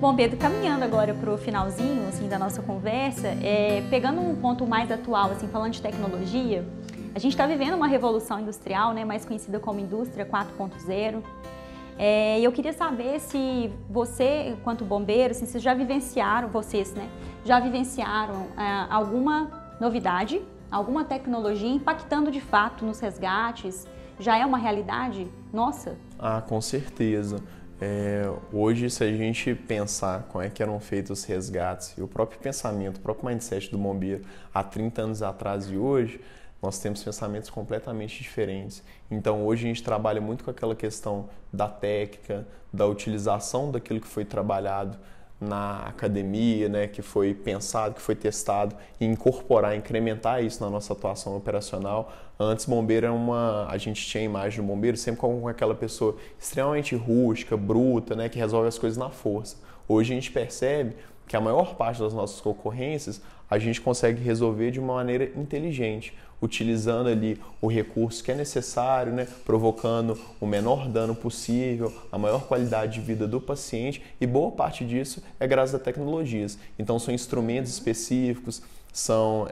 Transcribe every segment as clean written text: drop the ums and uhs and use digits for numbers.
Bom, Pedro, caminhando agora para o finalzinho assim, da nossa conversa, pegando um ponto mais atual, assim, falando de tecnologia, a gente está vivendo uma revolução industrial, né, mais conhecida como Indústria 4.0. E eu queria saber se você, enquanto bombeiro, assim, vocês já vivenciaram, alguma novidade, alguma tecnologia impactando de fato nos resgates? Já é uma realidade nossa? Ah, com certeza. Hoje, se a gente pensar como é que eram feitos os resgates e o próprio pensamento, o próprio mindset do bombeiro há 30 anos atrás e hoje, nós temos pensamentos completamente diferentes. Então, hoje a gente trabalha muito com aquela questão da técnica, da utilização daquilo que foi trabalhado na academia, né, que foi pensado, que foi testado, e incorporar, incrementar isso na nossa atuação operacional. Antes, bombeiro a gente tinha a imagem do bombeiro sempre como aquela pessoa extremamente rústica, bruta, né, que resolve as coisas na força. Hoje a gente percebe que a maior parte das nossas ocorrências a gente consegue resolver de uma maneira inteligente, utilizando ali o recurso que é necessário, né, provocando o menor dano possível, a maior qualidade de vida do paciente, e boa parte disso é graças a tecnologias. Então são instrumentos específicos, são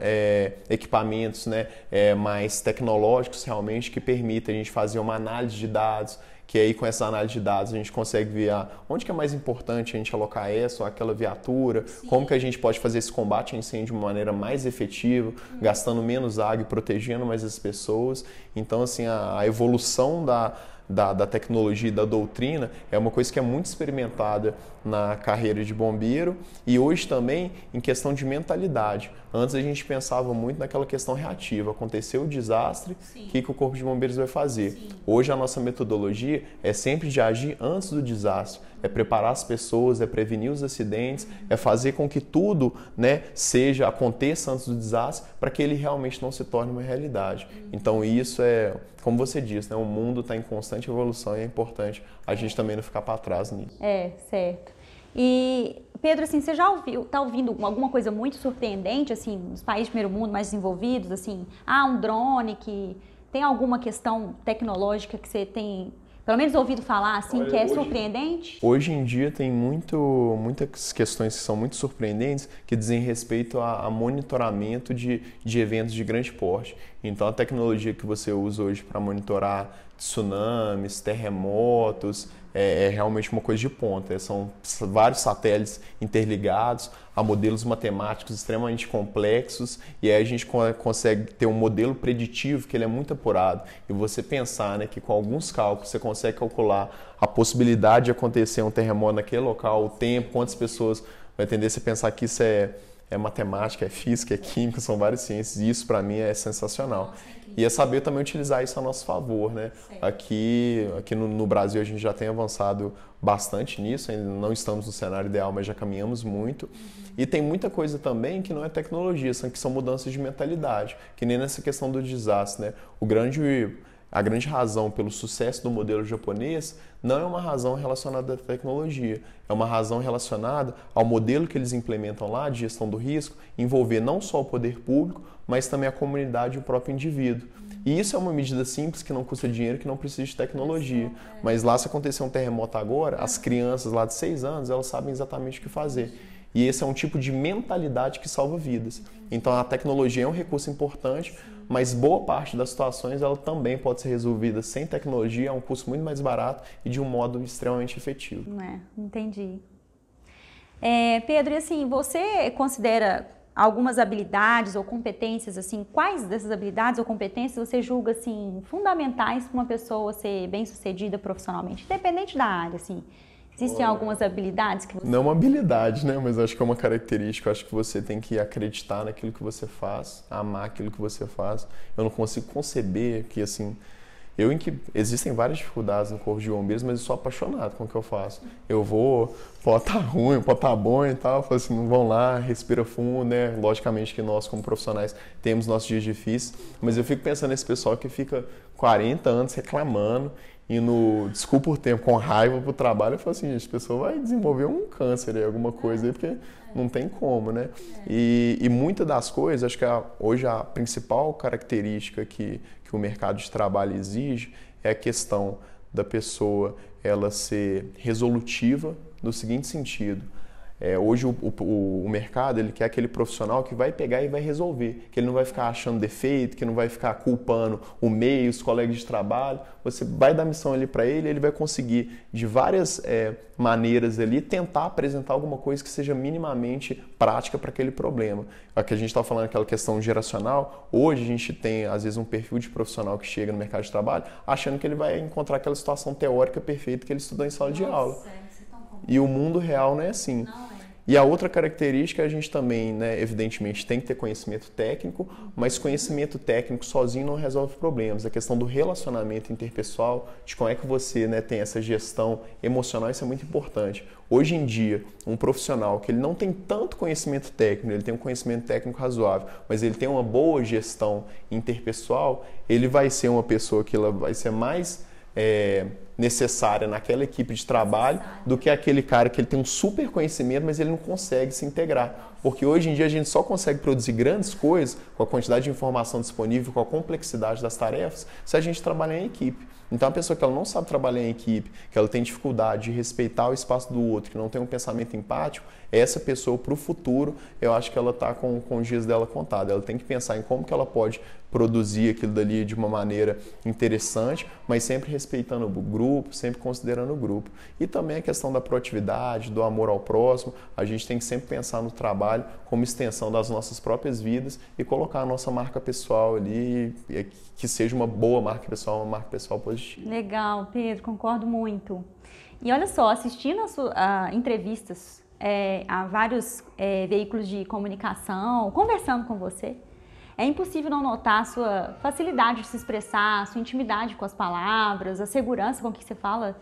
equipamentos, né, mais tecnológicos realmente que permitem a gente fazer uma análise de dados, que aí com essa análise de dados a gente consegue ver onde que é mais importante a gente alocar essa ou aquela viatura, sim, como que a gente pode fazer esse combate a incêndio de uma maneira mais efetiva, gastando menos água e protegendo mais as pessoas. Então, assim, a evolução da tecnologia e da doutrina é uma coisa que é muito experimentada na carreira de bombeiro e hoje também em questão de mentalidade. Antes a gente pensava muito naquela questão reativa, aconteceu o desastre, o que o Corpo de Bombeiros vai fazer? Sim. Hoje a nossa metodologia é sempre de agir antes do desastre, é preparar as pessoas, é prevenir os acidentes, é fazer com que tudo, né, aconteça antes do desastre para que ele realmente não se torne uma realidade. Então isso como você disse, né, o mundo está em constante evolução e é importante a gente também não ficar para trás nisso. Certo. E, Pedro, assim, você já está ouvindo alguma coisa muito surpreendente, assim, nos países de primeiro mundo mais desenvolvidos, assim, um drone que tem alguma questão tecnológica que você tem, pelo menos, ouvido falar, assim, que é surpreendente? Hoje em dia tem muitas questões que são muito surpreendentes que dizem respeito a monitoramento de eventos de grande porte. Então, a tecnologia que você usa hoje para monitorar tsunamis, terremotos, é realmente uma coisa de ponta. São vários satélites interligados a modelos matemáticos extremamente complexos e aí a gente consegue ter um modelo preditivo que ele é muito apurado. E você pensar, né, que com alguns cálculos você consegue calcular a possibilidade de acontecer um terremoto naquele local, o tempo, quantas pessoas vai tender a pensar que isso é matemática, é física, é química, são várias ciências e isso para mim é sensacional. E é saber também utilizar isso a nosso favor, né? Aqui no Brasil a gente já tem avançado bastante nisso, ainda não estamos no cenário ideal, mas já caminhamos muito. E tem muita coisa também que não é tecnologia, que são mudanças de mentalidade, que nem nessa questão do desastre, né? A grande razão pelo sucesso do modelo japonês não é uma razão relacionada à tecnologia, é uma razão relacionada ao modelo que eles implementam lá de gestão do risco, envolver não só o poder público, mas também a comunidade e o próprio indivíduo. E isso é uma medida simples, que não custa dinheiro, que não precisa de tecnologia. Mas lá, se acontecer um terremoto agora, as crianças lá de 6 anos, elas sabem exatamente o que fazer. E esse é um tipo de mentalidade que salva vidas. Então, a tecnologia é um recurso importante, mas boa parte das situações ela também pode ser resolvida sem tecnologia, a um custo muito mais barato e de um modo extremamente efetivo. Entendi. Pedro, e assim, você considera algumas habilidades ou competências, assim, quais dessas habilidades ou competências você julga, assim, fundamentais para uma pessoa ser bem-sucedida profissionalmente, independente da área, assim? Existem algumas habilidades que você... Não uma habilidade, né? Mas acho que é uma característica. Eu acho que você tem que acreditar naquilo que você faz, amar aquilo que você faz. Eu não consigo conceber que, assim... Existem várias dificuldades no Corpo de Bombeiros, mas eu sou apaixonado com o que eu faço. Eu vou, pode estar ruim, pode estar bom e tal, eu falo assim, vão lá, respira fundo, né? Logicamente que nós, como profissionais, temos nossos dias difíceis, mas eu fico pensando nesse pessoal que fica 40 anos reclamando, indo, desculpa o tempo, com raiva pro trabalho. Eu falo assim, gente, a pessoa vai desenvolver um câncer aí, alguma coisa aí, porque não tem como, né? E muitas das coisas, acho que hoje a principal característica que o mercado de trabalho exige é a questão da pessoa ela ser resolutiva no seguinte sentido: Hoje o mercado ele quer aquele profissional que vai pegar e vai resolver, que ele não vai ficar achando defeito, que não vai ficar culpando o meio, os colegas de trabalho. Você vai dar missão ali para ele vai conseguir de várias maneiras ali tentar apresentar alguma coisa que seja minimamente prática para aquele problema. Aqui a gente está falando aquela questão geracional, hoje a gente tem às vezes um perfil de profissional que chega no mercado de trabalho achando que ele vai encontrar aquela situação teórica perfeita que ele estudou em sala de aula. E o mundo real não é assim. E a outra característica, a gente também, né, evidentemente, tem que ter conhecimento técnico, mas conhecimento técnico sozinho não resolve problemas. A questão do relacionamento interpessoal, de como é que você, né, tem essa gestão emocional, isso é muito importante. Hoje em dia, um profissional que ele não tem tanto conhecimento técnico, ele tem um conhecimento técnico razoável, mas ele tem uma boa gestão interpessoal, ele vai ser uma pessoa que ela vai ser mais necessária naquela equipe de trabalho do que aquele cara que ele tem um super conhecimento, mas ele não consegue se integrar. Porque hoje em dia a gente só consegue produzir grandes coisas com a quantidade de informação disponível, com a complexidade das tarefas, se a gente trabalhar em equipe. Então, a pessoa que ela não sabe trabalhar em equipe, que ela tem dificuldade de respeitar o espaço do outro, que não tem um pensamento empático, essa pessoa, para o futuro, eu acho que ela está com os dias dela contados. Ela tem que pensar em como que ela pode produzir aquilo dali de uma maneira interessante, mas sempre respeitando o grupo, sempre considerando o grupo. E também a questão da proatividade, do amor ao próximo. A gente tem que sempre pensar no trabalho como extensão das nossas próprias vidas e colocar a nossa marca pessoal ali, que seja uma boa marca pessoal, uma marca pessoal positiva. Legal, Pedro, concordo muito. E olha só, assistindo a entrevistas a vários veículos de comunicação, conversando com você, é impossível não notar a sua facilidade de se expressar, a sua intimidade com as palavras, a segurança com que você fala.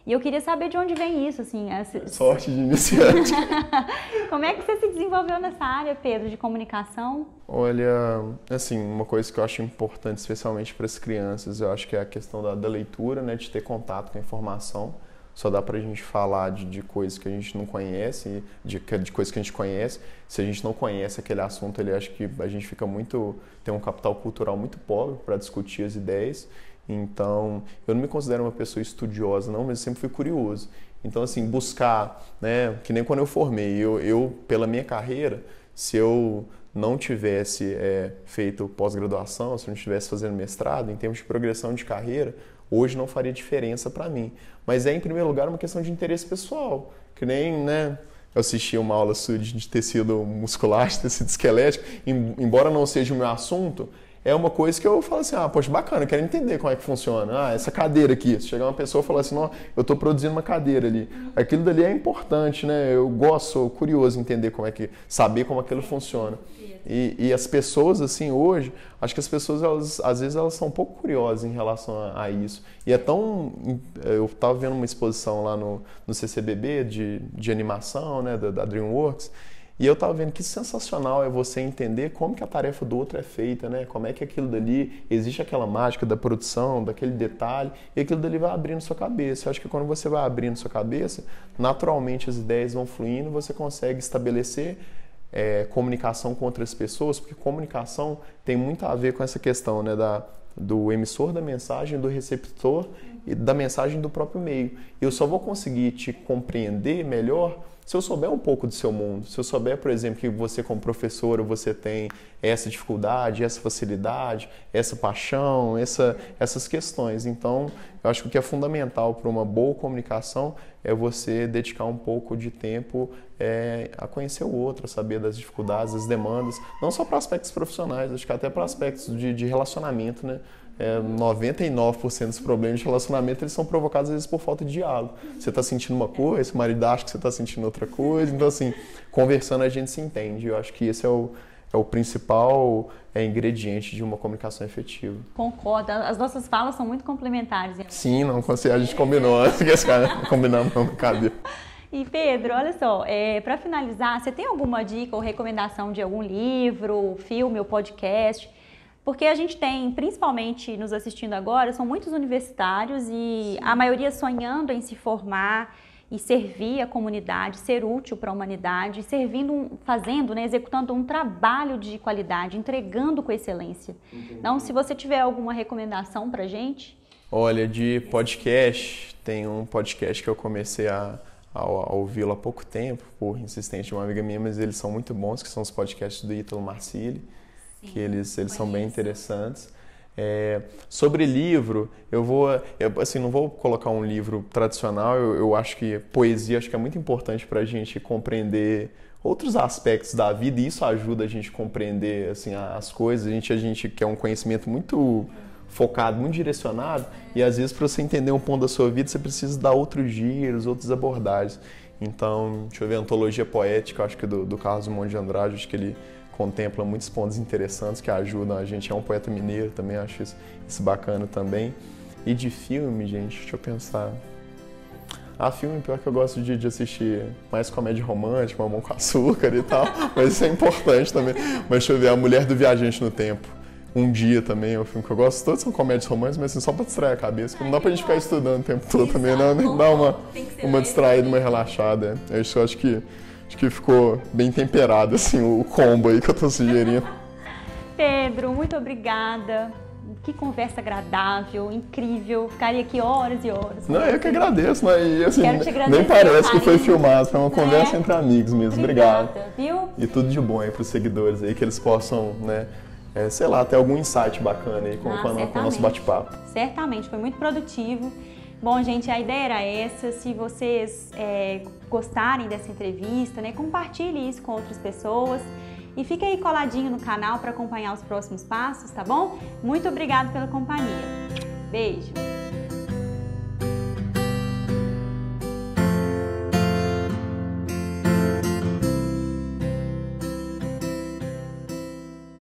E eu queria saber de onde vem isso, assim. Sorte de iniciante. Como é que você se desenvolveu nessa área, Pedro, de comunicação? Olha, assim, uma coisa que eu acho importante, especialmente para as crianças, eu acho que é a questão da leitura, né, de ter contato com a informação. Só dá pra gente falar de coisas que a gente não conhece, de coisas que a gente conhece. Se a gente não conhece aquele assunto, ele acho que a gente fica tem um capital cultural muito pobre para discutir as ideias. Então, eu não me considero uma pessoa estudiosa, não, mas eu sempre fui curioso. Então, assim, buscar, né, que nem quando eu formei, eu pela minha carreira, se eu não tivesse feito pós-graduação, se eu não estivesse fazendo mestrado, em termos de progressão de carreira, hoje não faria diferença para mim. Mas em primeiro lugar, uma questão de interesse pessoal. Que nem, né, eu assisti uma aula sua de tecido muscular, de tecido esquelético, embora não seja o meu assunto, é uma coisa que eu falo assim, poxa, bacana, eu quero entender como é que funciona. Essa cadeira aqui, se chegar uma pessoa e falar assim, não, eu estou produzindo uma cadeira ali. Aquilo dali é importante, né? Eu gosto, sou curioso em entender saber como aquilo funciona. E as pessoas, assim, hoje, acho que as pessoas, às vezes, elas são um pouco curiosas em relação a isso. E eu estava vendo uma exposição lá no CCBB de animação, né, da DreamWorks, e eu estava vendo que sensacional é você entender como que a tarefa do outro é feita, né? Como é que aquilo dali, existe aquela mágica da produção, daquele detalhe, e aquilo dali vai abrindo sua cabeça. Eu acho que quando você vai abrindo sua cabeça, naturalmente as ideias vão fluindo, você consegue estabelecer comunicação com outras pessoas, porque comunicação tem muito a ver com essa questão, né, do emissor da mensagem, do receptor e da mensagem do próprio meio. Eu só vou conseguir te compreender melhor se eu souber um pouco do seu mundo, se eu souber, por exemplo, que você como professora, você tem essa dificuldade, essa facilidade, essa paixão, essas questões. Então, eu acho que o que é fundamental para uma boa comunicação é você dedicar um pouco de tempo a conhecer o outro, a saber das dificuldades, das demandas, não só para aspectos profissionais, acho que até para aspectos de relacionamento, né? 99% dos problemas de relacionamento eles são provocados às vezes por falta de diálogo. Você está sentindo uma coisa, o marido acha que você está sentindo outra coisa, então assim, conversando a gente se entende. Eu acho que esse é o principal ingrediente de uma comunicação efetiva. Concordo, as nossas falas são muito complementares. Sim, não, a gente combinou antes que esse cara combinamos não cabia. E Pedro, olha só, para finalizar, você tem alguma dica ou recomendação de algum livro, filme ou podcast? Porque a gente tem, principalmente nos assistindo agora, são muitos universitários e a maioria sonhando em se formar e servir a comunidade, ser útil para a humanidade, fazendo, né, executando um trabalho de qualidade, entregando com excelência. Entendi. Então, se você tiver alguma recomendação para a gente? Olha, de podcast, tem um podcast que eu comecei a a ouvi-lo há pouco tempo, por insistência de uma amiga minha, mas eles são muito bons, que são os podcasts do Ítalo Marcilli, que eles são bem interessantes. Sobre livro, assim, não vou colocar um livro tradicional, eu acho que poesia acho que é muito importante para a gente compreender outros aspectos da vida, e isso ajuda a gente a compreender assim, as coisas. A gente quer um conhecimento muito focado, muito direcionado, e às vezes para você entender um ponto da sua vida você precisa dar outros giros, outras abordagens. Então, deixa eu ver, a Antologia Poética, acho que do Carlos Drummond de Andrade, acho que ele contempla muitos pontos interessantes que ajudam a gente. É um poeta mineiro também, acho isso bacana também. E de filme, gente, deixa eu pensar. Filme, pior que eu gosto de assistir mais comédia romântica, Mamão com Açúcar e tal, mas isso é importante também. Mas deixa eu ver, A Mulher do Viajante no Tempo. Um Dia também é um filme que eu gosto. Todos são comédias românticas, mas assim, só pra distrair a cabeça, porque não dá pra gente ficar estudando o tempo todo também, não, né? Dá uma distraída, uma relaxada. Eu acho que ficou bem temperado, assim, o combo aí que eu tô sugerindo. Pedro, muito obrigada. Que conversa agradável, incrível. Ficaria aqui horas e horas. Não, eu que agradeço, né? E assim, Quero te agradecer, nem parece que foi filmado, foi uma conversa entre amigos mesmo. Obrigada, Obrigado. Viu? E tudo de bom aí pros seguidores aí, que eles possam, né, sei lá, ter algum insight bacana aí com o nosso bate-papo. Certamente, foi muito produtivo. Bom, gente, a ideia era essa. Se vocês gostarem dessa entrevista, né, compartilhe isso com outras pessoas. E fique aí coladinho no canal para acompanhar os próximos passos, tá bom? Muito obrigada pela companhia.